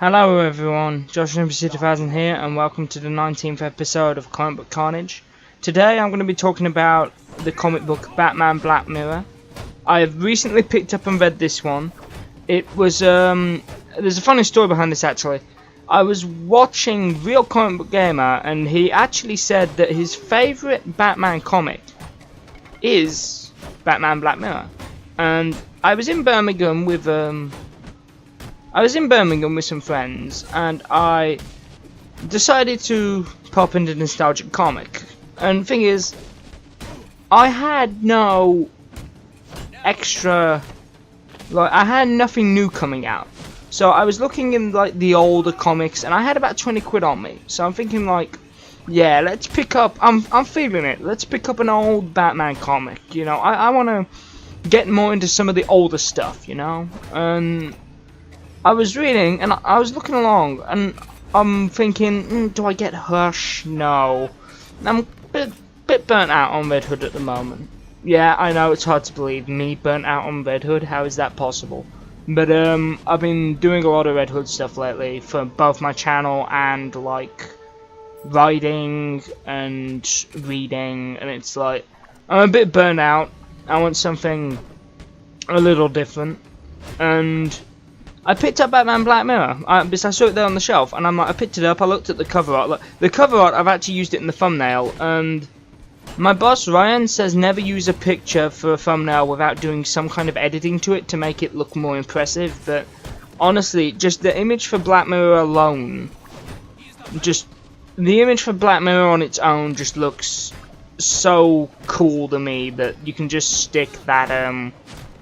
Hello everyone, Josh from 2000 here, and welcome to the 19th episode of Comic Book Carnage. Today I'm going to be talking about the comic book Batman Black Mirror. I have recently picked up and read this one. It was, there's a funny story behind this actually. I was watching Real Comic Book Gamer, and he actually said that his favourite Batman comic is Batman Black Mirror. And I was in Birmingham with some friends, and I decided to pop into Nostalgic Comic. And the thing is, I had no extra, I had nothing new coming out. So I was looking in the older comics, and I had about 20 quid on me. So I'm thinking yeah, let's pick up. I'm feeling it. Let's pick up an old Batman comic. You know, I want to get more into some of the older stuff. You know, and I was reading, and I was looking along, and I'm thinking, do I get Hush? No. I'm a bit burnt out on Red Hood at the moment. Yeah, I know it's hard to believe, me burnt out on Red Hood, how is that possible? But I've been doing a lot of Red Hood stuff lately for both my channel and writing and reading, and it's I'm a bit burnt out. I want something a little different, and I picked up Batman Black Mirror because I saw it there on the shelf, and I picked it up, I looked at the cover art. The cover art, I've actually used it in the thumbnail, and my boss Ryan says never use a picture for a thumbnail without doing some kind of editing to it to make it look more impressive. But honestly, just the image for Black Mirror alone, just the image for Black Mirror on its own just looks so cool to me that you can just stick that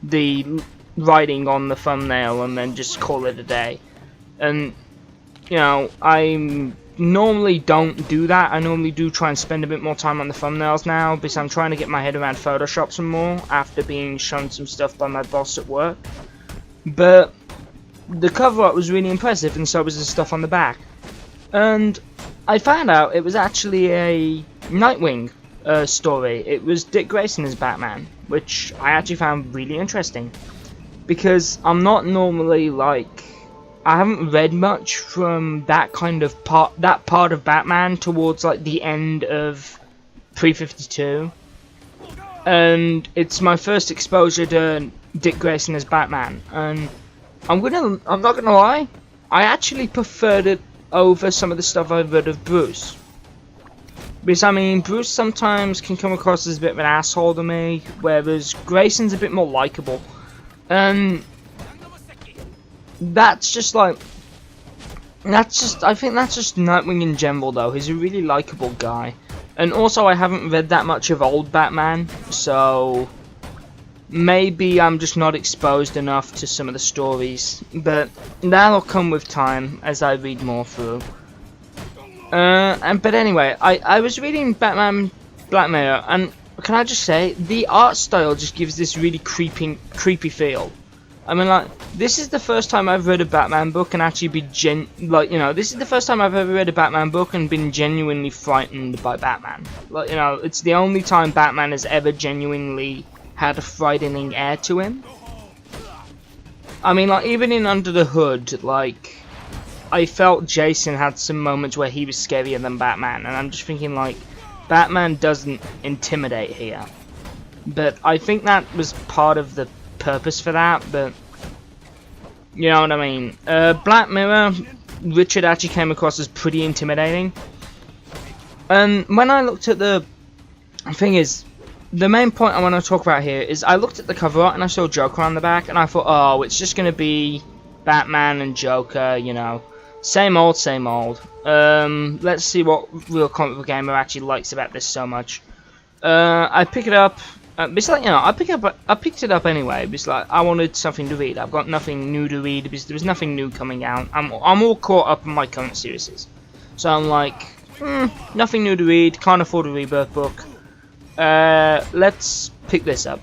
the writing on the thumbnail and then just call it a day. And you know, I normally don't do that. I normally do try and spend a bit more time on the thumbnails now, because I'm trying to get my head around Photoshop some more after being shown some stuff by my boss at work. But the cover art was really impressive, and so was the stuff on the back. And I found out it was actually a Nightwing story. It was Dick Grayson as Batman, which I actually found really interesting, because I'm not normally I haven't read much from that kind of part of Batman towards the end of Pre-52, and it's my first exposure to Dick Grayson as Batman, and I'm not gonna lie, I actually preferred it over some of the stuff I've read of Bruce. Because, I mean, Bruce sometimes can come across as a bit of an asshole to me, whereas Grayson's a bit more likable. And I think that's just Nightwing in general, though. He's a really likable guy. And also, I haven't read that much of old Batman, so maybe I'm just not exposed enough to some of the stories. But that'll come with time as I read more through. But anyway, I was reading Batman Black Mirror, and can I just say, the art style just gives this really creepy feel. I mean, this is the first time I've read a Batman book and actually this is the first time I've ever read a Batman book and been genuinely frightened by Batman. It's the only time Batman has ever genuinely had a frightening air to him. I mean, even in Under the Hood, I felt Jason had some moments where he was scarier than Batman, and I'm just thinking, Batman doesn't intimidate here. But I think that was part of the purpose for that, but you know what I mean. Black Mirror, Richard actually came across as pretty intimidating. And when I looked at the thing is, the main point I want to talk about here is I looked at the cover art and I saw Joker on the back, and I thought, oh, it's just going to be Batman and Joker, you know. Same old, same old. Let's see what Real Comic Book Gamer actually likes about this so much. I pick it up. It's I picked it up anyway because I wanted something to read. I've got nothing new to read because there was nothing new coming out. I'm all caught up in my current series, so I'm nothing new to read. Can't afford a Rebirth book. Let's pick this up.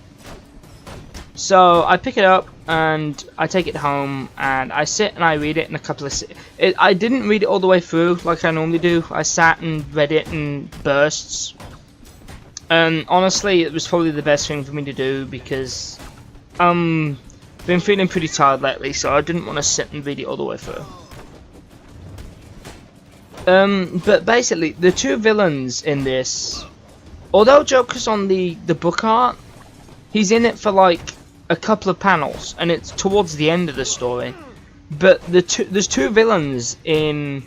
So I pick it up and I take it home and I sit and I read it in a couple of I didn't read it all the way through like I normally do. I sat and read it in bursts. And honestly, it was probably the best thing for me to do because been feeling pretty tired lately, so I didn't want to sit and read it all the way through. But basically, the two villains in this, although Joker's on the book art, he's in it for like a couple of panels, and it's towards the end of the story. But there's two villains in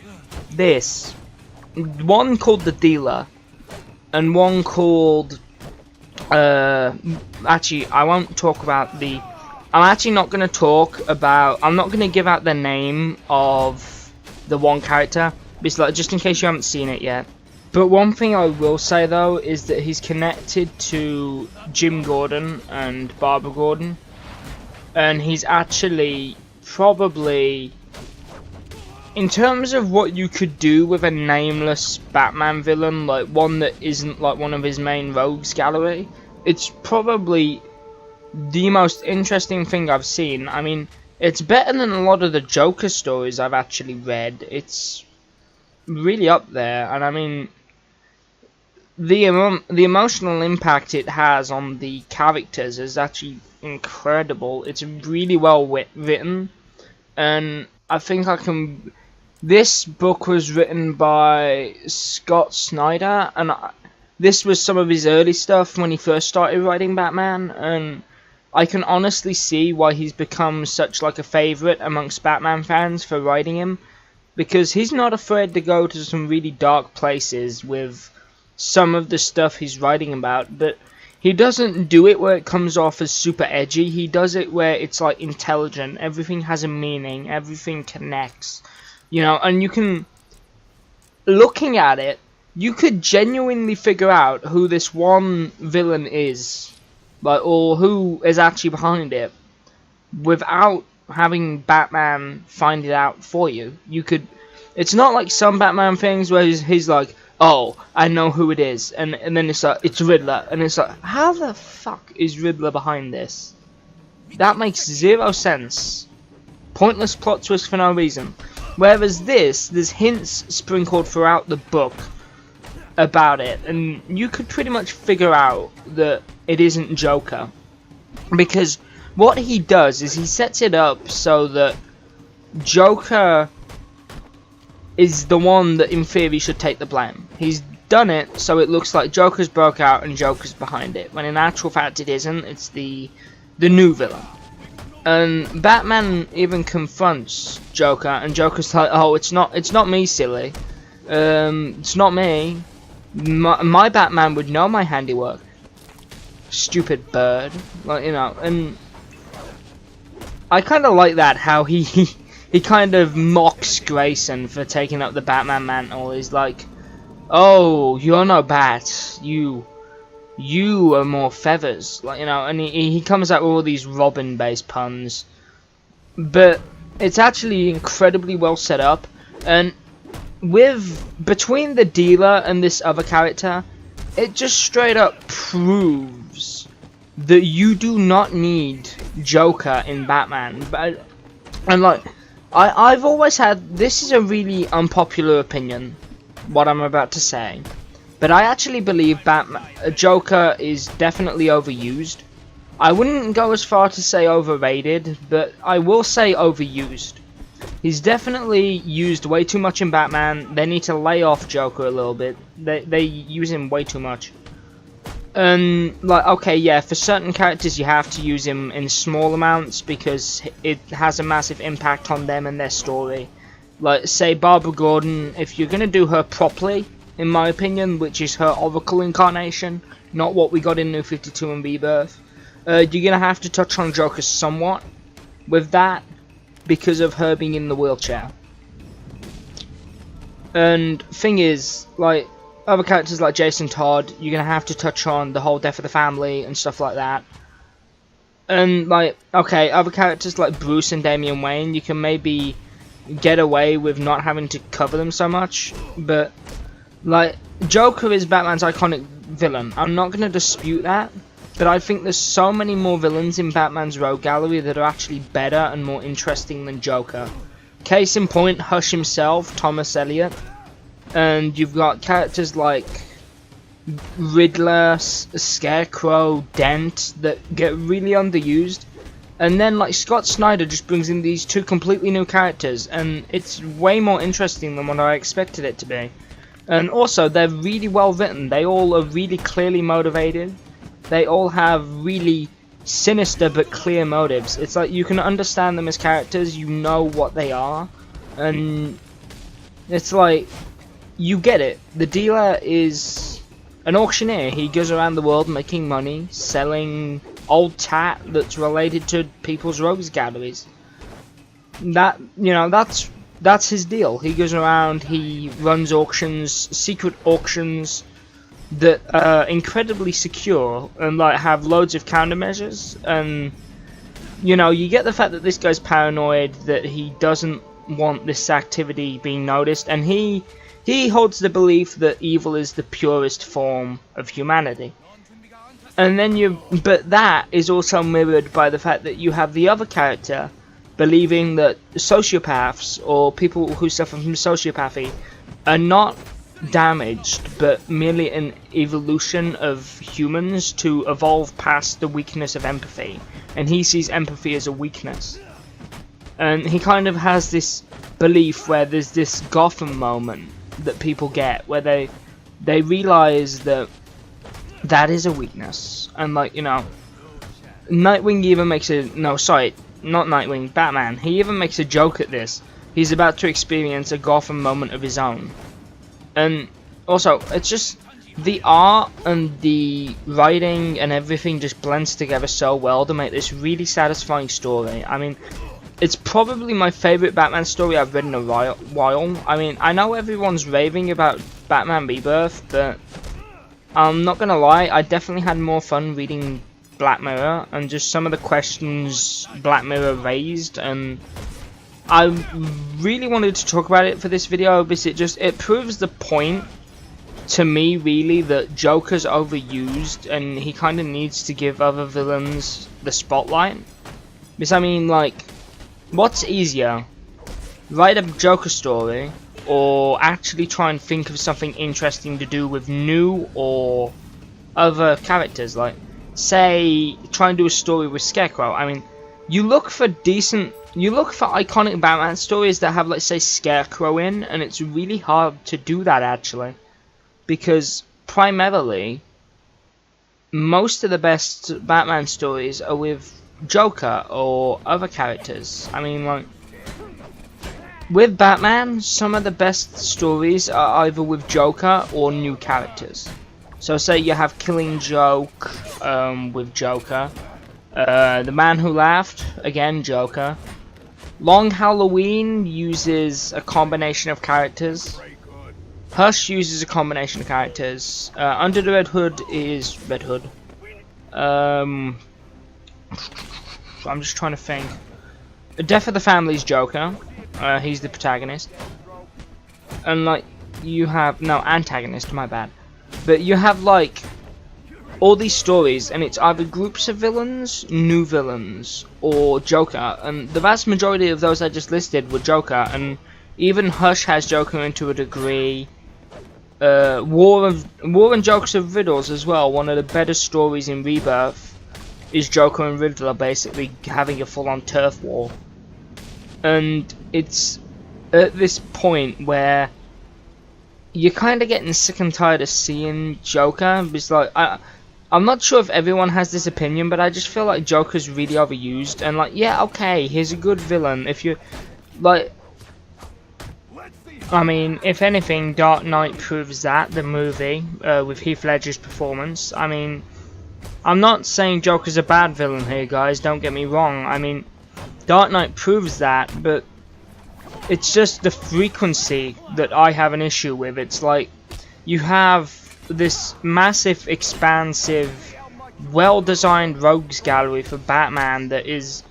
this, one called the Dealer, and one called actually I won't talk about the. I'm actually not going to talk about. I'm not going to give out the name of the one character, because, like, just in case you haven't seen it yet. But one thing I will say though is that he's connected to Jim Gordon and Barbara Gordon, and he's actually probably, in terms of what you could do with a nameless Batman villain, like one that isn't like one of his main rogues gallery, it's probably the most interesting thing I've seen. I mean, it's better than a lot of the Joker stories I've actually read. It's really up there, and I mean, the emotional impact it has on the characters is actually incredible. It's really well written, and I think I can. This book was written by Scott Snyder, and this was some of his early stuff when he first started writing Batman, and I can honestly see why he's become such like a favorite amongst Batman fans for writing him, because he's not afraid to go to some really dark places with some of the stuff he's writing about, but he doesn't do it where it comes off as super edgy. He does it where it's like intelligent, everything has a meaning, everything connects, you know, and you can, looking at it, you could genuinely figure out who this one villain is, like, or who is actually behind it, without having Batman find it out for you. You could, it's not like some Batman things where he's like, oh, I know who it is, and then it's like, it's Riddler, and it's like, how the fuck is Riddler behind this? That makes zero sense. Pointless plot twist for no reason. Whereas there's hints sprinkled throughout the book about it, and you could pretty much figure out that it isn't Joker, because what he does is he sets it up so that Joker is the one that in theory should take the blame. He's done it so it looks like Joker's broke out and Joker's behind it, when in actual fact it isn't. It's the new villain. And Batman even confronts Joker, and Joker's like, oh, it's not me, silly. It's not me. My Batman would know my handiwork. Stupid bird. Like, you know, and I kind of like that, how he kind of mocks Grayson for taking up the Batman mantle. He's like, oh, you're no bat. You are more feathers. Like, you know, and he comes out with all these Robin-based puns. But it's actually incredibly well set up. And between the Dealer and this other character, it just straight up proves that you do not need Joker in Batman. And like, I've always had, this is a really unpopular opinion, what I'm about to say, but I actually believe Joker is definitely overused. I wouldn't go as far to say overrated, but I will say overused. He's definitely used way too much in Batman. They need to lay off Joker a little bit. They use him way too much. And, like, okay, yeah, for certain characters you have to use him in small amounts because it has a massive impact on them and their story. Like, say, Barbara Gordon, if you're going to do her properly, in my opinion, which is her Oracle incarnation, not what we got in New 52 and Rebirth, you're going to have to touch on Joker somewhat with that, because of her being in the wheelchair. And thing is, like, other characters like Jason Todd, you're gonna have to touch on the whole death of the family and stuff like that. And, like, okay, other characters like Bruce and Damian Wayne, you can maybe get away with not having to cover them so much. But, like, Joker is Batman's iconic villain. I'm not gonna dispute that. But I think there's so many more villains in Batman's rogue gallery that are actually better and more interesting than Joker. Case in point, Hush himself, Thomas Elliot. And you've got characters like Riddler, Scarecrow, Dent that get really underused. And then like Scott Snyder just brings in these two completely new characters, and it's way more interesting than what I expected it to be. And also, they're really well written. They all are really clearly motivated. They all have really sinister but clear motives. It's like you can understand them as characters, you know what they are, and it's like you get it. The dealer is an auctioneer. He goes around the world making money, selling old tat that's related to people's rogues galleries. That, you know, that's his deal. He goes around, he runs auctions, secret auctions that are incredibly secure and like have loads of countermeasures. And you know, you get the fact that this guy's paranoid, that he doesn't want this activity being noticed, and he holds the belief that evil is the purest form of humanity. And then but that is also mirrored by the fact that you have the other character believing that sociopaths or people who suffer from sociopathy are not damaged, but merely an evolution of humans to evolve past the weakness of empathy. And he sees empathy as a weakness. And he kind of has this belief where there's this Gotham moment that people get, where they realize that that is a weakness. And like, you know, Nightwing even makes a, no sorry, not Nightwing, Batman, he even makes a joke at this. He's about to experience a Gotham moment of his own. And also, it's just the art and the writing and everything just blends together so well to make this really satisfying story. I mean, it's probably my favourite Batman story I've read in a while. I mean, I know everyone's raving about Batman Rebirth, but I'm not gonna lie, I definitely had more fun reading Black Mirror and just some of the questions Black Mirror raised, and I really wanted to talk about it for this video because it proves the point to me really that Joker's overused and he kind of needs to give other villains the spotlight. Because I mean, like, what's easier, write a Joker story or actually try and think of something interesting to do with new or other characters? Like, say, try and do a story with Scarecrow. I mean, you look for iconic Batman stories that have, let's say, Scarecrow in, and it's really hard to do that actually, because primarily most of the best Batman stories are with Joker or other characters. I mean, like, with Batman, some of the best stories are either with Joker or new characters. So say you have Killing Joke with Joker, The Man Who Laughed, again Joker. Long Halloween uses a combination of characters. Hush uses a combination of characters. Under the Red Hood is Red Hood. I'm just trying to think. Death of the Family's Joker. He's the protagonist. And like, you have, no, antagonist, my bad. But you have like all these stories, and it's either groups of villains, new villains, or Joker. And the vast majority of those I just listed were Joker, and even Hush has Joker into a degree. War and Jokes of Riddles as well. One of the better stories in Rebirth is Joker and Riddler basically having a full-on turf war. And it's at this point where you're kind of getting sick and tired of seeing Joker. Because like, I'm not sure if everyone has this opinion, but I just feel like Joker's really overused. And like, yeah, okay, he's a good villain. If you like, I mean, if anything, Dark Knight proves that, the movie, with Heath Ledger's performance. I mean, I'm not saying Joker's a bad villain here, guys, don't get me wrong. I mean, Dark Knight proves that, but it's just the frequency that I have an issue with. It's like, you have this massive, expansive, well-designed rogues gallery for Batman that is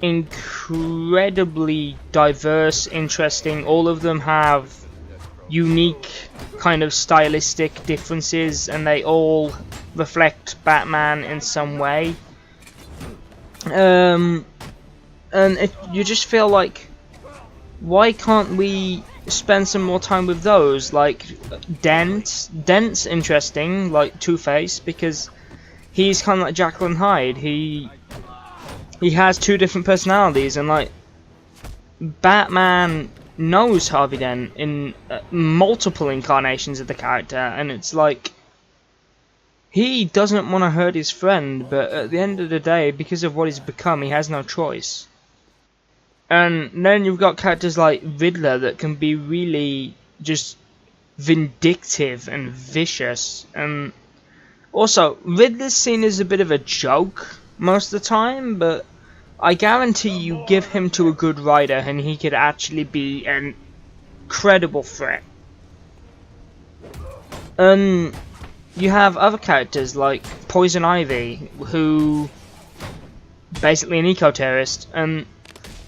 incredibly diverse, interesting. All of them have unique kind of stylistic differences, and they all reflect Batman in some way. And you just feel like, why can't we spend some more time with those? Like Dent's interesting, like Two-Face, because he's kind of like Jekyll and Hyde. he has two different personalities, and like Batman knows Harvey Dent in multiple incarnations of the character, and it's like he doesn't want to hurt his friend, but at the end of the day, because of what he's become, he has no choice. And then you've got characters like Riddler that can be really just vindictive and vicious, and also Riddler's seen as a bit of a joke most of the time, but I guarantee you give him to a good writer and he could actually be an credible threat. You have other characters like Poison Ivy, who basically an eco-terrorist, and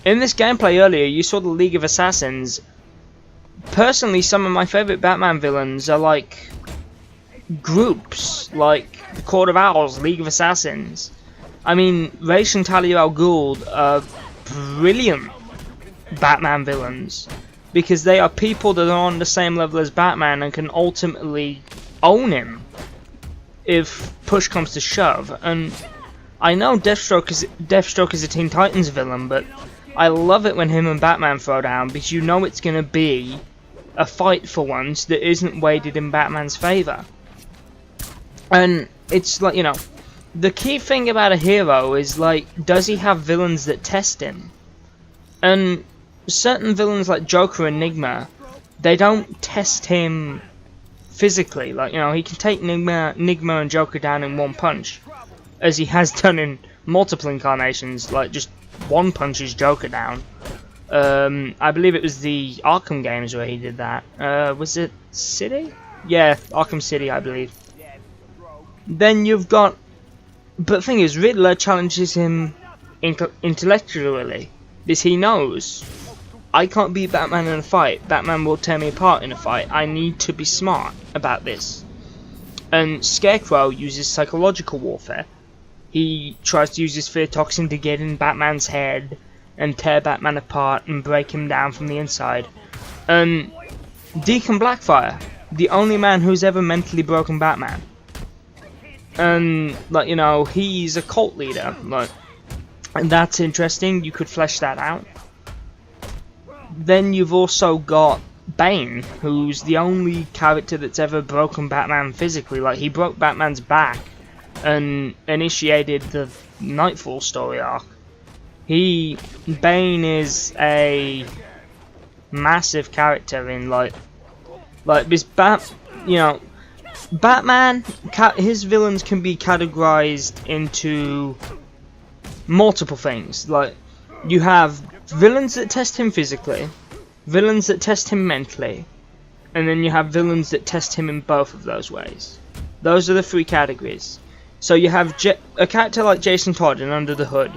in this gameplay earlier you saw the League of Assassins. Personally, some of my favourite Batman villains are like groups, like the Court of Owls, League of Assassins. I mean, Ra's and Talia al Ghul are brilliant Batman villains, because they are people that are on the same level as Batman and can ultimately own him if push comes to shove. And I know Deathstroke is a Teen Titans villain, but I love it when him and Batman throw down, because you know it's going to be a fight for once that isn't weighted in Batman's favour. And it's like, you know, the key thing about a hero is, like, does he have villains that test him? And certain villains like Joker and Enigma, they don't test him physically. Like, you know, he can take Enigma and Joker down in one punch, as he has done in multiple incarnations. Like, just one punches Joker down. I believe it was the Arkham games where he did that. Was it City? Yeah, Arkham City, I believe. Then you've got... But the thing is, Riddler challenges him intellectually, because he knows, I can't beat Batman in a fight. Batman will tear me apart in a fight. I need to be smart about this. And Scarecrow uses psychological warfare. He tries to use his fear toxin to get in Batman's head and tear Batman apart and break him down from the inside. And Deacon Blackfire, the only man who's ever mentally broken Batman. And, like, you know, he's a cult leader, like, and that's interesting. You could flesh that out. Then you've also got Bane, who's the only character that's ever broken Batman physically. Like, he broke Batman's back and initiated the Nightfall story arc. Bane is a massive character in, like this Batman, his villains can be categorized into multiple things. Like, you have villains that test him physically, villains that test him mentally, and then you have villains that test him in both of those ways. Those are the three categories. So you have a character like Jason Todd in Under the Hood.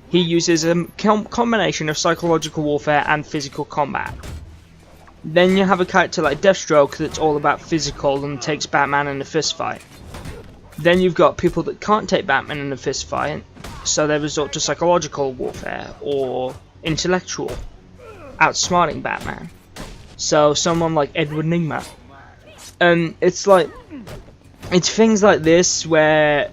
He uses a combination of psychological warfare and physical combat. Then you have a character like Deathstroke that's all about physical and takes Batman in a fist fight. Then you've got people that can't take Batman in a fist fight, so they resort to psychological warfare or intellectual, outsmarting Batman. So someone like Edward Nygma. And it's like, it's things like this where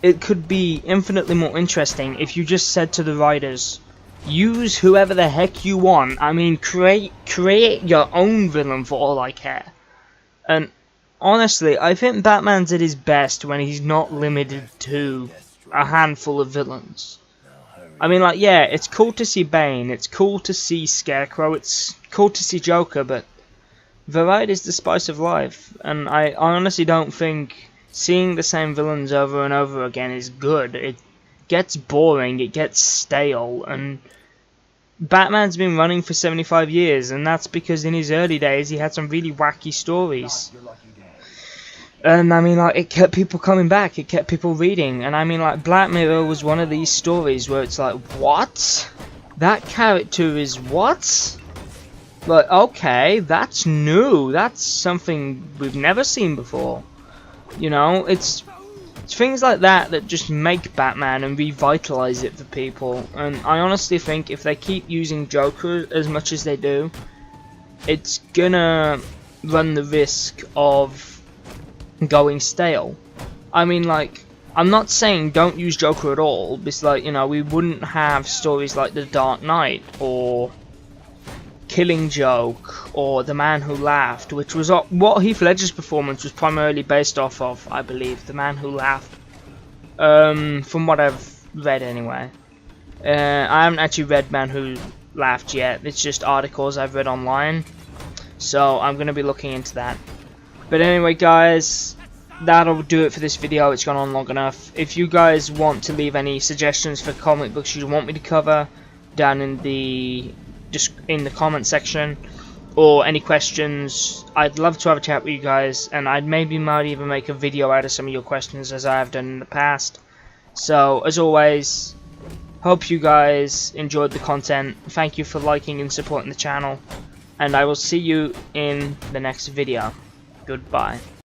it could be infinitely more interesting if you just said to the writers, use whoever the heck you want. I mean, create your own villain for all I care. And honestly, I think Batman's at his best when he's not limited to a handful of villains. I mean, like, yeah, it's cool to see Bane, it's cool to see Scarecrow, it's cool to see Joker, but variety is the spice of life. And I honestly don't think seeing the same villains over and over again is good. It gets boring, it gets stale, and Batman's been running for 75 years, and that's because in his early days he had some really wacky stories. And I mean, like, it kept people coming back, it kept people reading, and I mean, like, Black Mirror was one of these stories where it's like, what? That character is what? Like, okay, that's new, that's something we've never seen before. You know, it's things like that that just make Batman and revitalize it for people. And I honestly think if they keep using Joker as much as they do, it's gonna run the risk of going stale. I mean, like, I'm not saying don't use Joker at all, because like, you know, we wouldn't have stories like The Dark Knight or Killing Joke or The Man Who Laughed, which was what Heath Ledger's performance was primarily based off of, I believe. The Man Who Laughed, from what I've read anyway. I haven't actually read Man Who Laughed yet, it's just articles I've read online, so I'm going to be looking into that. But anyway guys, that'll do it for this video. It's gone on long enough. If you guys want to leave any suggestions for comic books you want me to cover down in the comment section, or any questions, I'd love to have a chat with you guys, and I might even make a video out of some of your questions as I have done in the past. So as always, hope you guys enjoyed the content. Thank you for liking and supporting the channel, and I will see you in the next video. Goodbye.